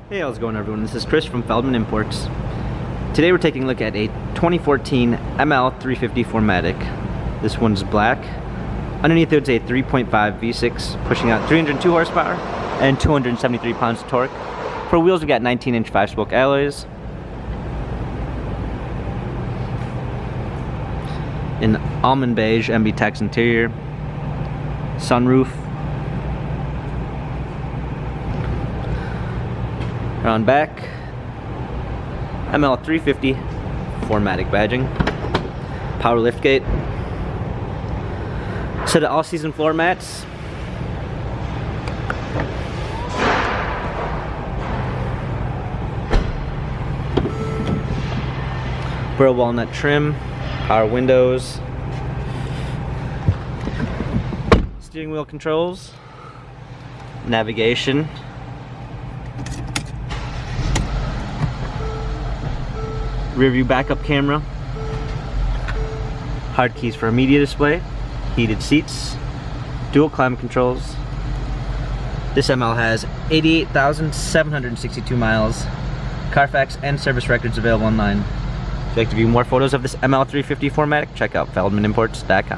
Hey, how's it going, everyone? This is Chris from Feldmann Imports. Today we're taking a look at a 2014 ML350 4MATIC. This one's black. Underneath it's a 3.5 V6 pushing out 302 horsepower and 273 pounds of torque. For wheels we got 19-inch 5-spoke alloys. An almond beige MB Tex interior. Sunroof. On back, ML350 4MATIC badging, power liftgate, set of all-season floor mats, burl walnut trim, power windows, steering wheel controls, navigation, rear view backup camera, hard keys for a media display, heated seats, dual climate controls. This ML has 88,762 miles, Carfax and service records available online. If you'd like to view more photos of this ML350 4MATIC, check out feldmanimports.com.